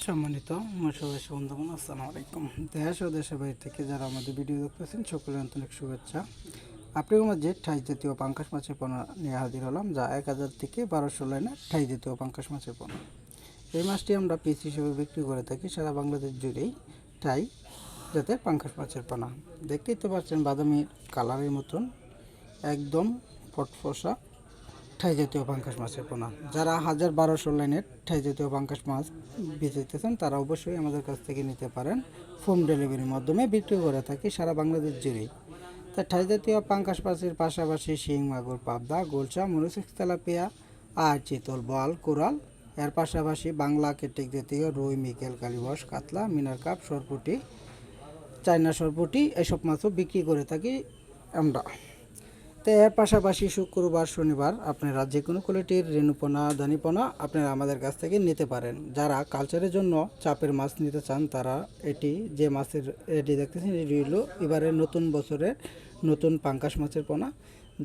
সম্মানিত মৎস্যবাসী বন্ধুগণ, আসসালামু আলাইকুম। দেশ ও দেশের বাইরে থেকে যারা আমাদের ভিডিও দেখতেছেন সকলের আন্তরিক শুভেচ্ছা। আপনাদের মাঝে ঠাই জাতীয় পাঙ্গাস মাছের পোনা নিয়ে হাজির হলাম, যা 1000 থেকে 1200 লাইনে ঠাই জাতীয় পাঙ্গাস মাছের পোনা। এই মাছটি আমরা পিস হিসেবে বিক্রি করে থাকি সারা বাংলাদেশ জুড়েই। ঠাই জাতের পাঙ্গাস মাছের পোনা দেখতেই তো পাচ্ছেন, বাদামি কালারের মতন একদম ফটফসা ঠাই জাতীয় পাঙ্গাস মাছের পোনা। যারা 1000-1200 লাইনের ঠাই জাতীয় পাঙ্গাস মাছ বেচাইতেছেন তারা অবশ্যই আমাদের কাছ থেকে নিতে পারেন। হোম ডেলিভারির মাধ্যমে বিক্রি করে থাকি সারা বাংলাদেশ জুড়েই। তা ঠাই জাতীয় পাঙ্গাস মাছের পাশাপাশি শিং, মাগুর, পাবদা, গোলচা, মরিচিক, তেলাপিয়া আর চিতল, বোয়াল, কোরাল, এর পাশাপাশি বাংলা কেটেক জাতীয় রুই, মৃগেল, কালীবাউস, কাতলা, মিনার কাপ, সরপুঁটি, চায়না সরপুঁটি এসব মাছও বিক্রি করে থাকি আমরা। তো এর পাশাপাশি শুক্রবার, শনিবার আপনারা যে কোনো কোয়ালিটির রেণুপোনা, দানিপোনা আপনারা আমাদের কাছ থেকে নিতে পারেন। যারা কালচারের জন্য চাপের মাছ নিতে চান তারা যে মাছের এটি দেখতেছেন, এটি হলো এবারে নতুন বছরের নতুন পাঙ্গাস মাছের পোনা,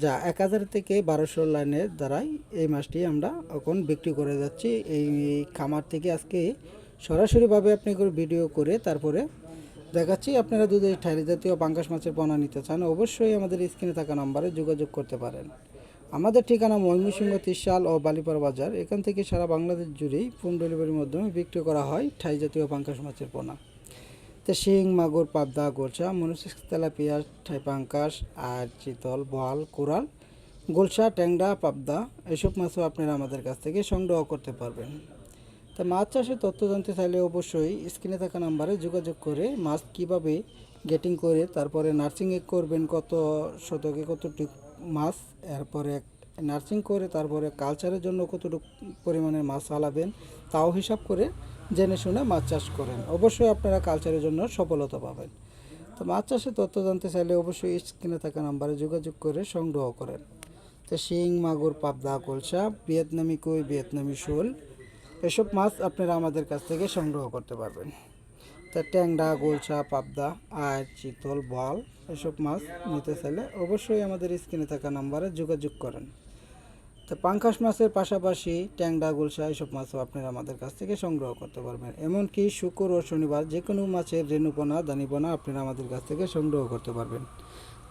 যা 1000 থেকে 1200 লাইনের দ্বারাই এই মাছটি আমরা এখন বিক্রি করে যাচ্ছি। এই খামার থেকে আজকে সরাসরিভাবে আপনি করে ভিডিও করে তারপরে দেখাচ্ছি। আপনারা যদি ঠাই জাতীয় পাঙ্গাস মাছের পোনা নিতে চান অবশ্যই আমাদের স্ক্রিনে থাকা নাম্বারে যোগাযোগ করতে পারেন। আমাদের ঠিকানা ময়মনসিংহ, ত্রিশাল ও বালিপাড়া বাজার। এখান থেকে সারা বাংলাদেশ জুড়েই হোম ডেলিভারির মাধ্যমে বিক্রি করা হয় ঠাই জাতীয় পাঙ্গাস মাছের পোনা। তো শিং, মাগুর, পাবদা, গোলসা, মরিচিক, তেলাপিয়া, ঠাই পাঙ্গাস আর চিতল, বোয়াল, কোরাল, গোলসা, ট্যাংরা, পাবদা এসব মাছও আপনারা আমাদের কাছ থেকে সংগ্রহ করতে পারবেন। তা মাছ চাষের তথ্য জানতে চাইলে অবশ্যই স্ক্রিনে থাকা নাম্বারে যোগাযোগ করে মাছ কীভাবে গেটিং করে তারপরে নার্সিংয়ে করবেন, কত শতকে কতটুকু মাছ, এরপরে নার্সিং করে তারপরে কালচারের জন্য কতটুকু পরিমাণের মাছ আলাবেন তাও হিসাব করে জেনে শুনে মাছ চাষ করেন। অবশ্যই আপনারা কালচারের জন্য সফলতা পাবেন। তো মাছ চাষের তথ্য জানতে চাইলে অবশ্যই স্ক্রিনে থাকা নাম্বারে যোগাযোগ করে সংগ্রহ করেন। তো শিং, মাগুর, পাবদা, গোলসা, ভিয়েতনামি কই, ভিয়েতনামি শোল এসব মাছ আপনারা আমাদের কাছ থেকে সংগ্রহ করতে পারবেন। তা ট্যাংরা, গোলসা, পাবদা আর চিতল, বোয়াল এসব মাছ নিতে চাইলে অবশ্যই আমাদের স্ক্রিনে থাকা নাম্বারে যোগাযোগ করেন। তো পাঙ্গাস মাছের পাশাপাশি ট্যাংরা, গোলসা এসব মাছও আপনারা আমাদের কাছ থেকে সংগ্রহ করতে পারবেন। এমনকি শুক্র ও শনিবার যে কোনো মাছের রেণুপোনা, দানিপোনা আপনারা আমাদের কাছ থেকে সংগ্রহ করতে পারবেন।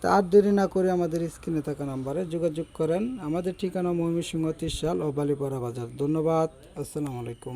তা আর দেরি না করে আমাদের স্ক্রিনে থাকা নাম্বারে যোগাযোগ করেন। আমাদের ঠিকানা ময়মনসিংহ, ত্রিশাল ও বালিপাড়া বাজার। ধন্যবাদ। আসসালামু আলাইকুম।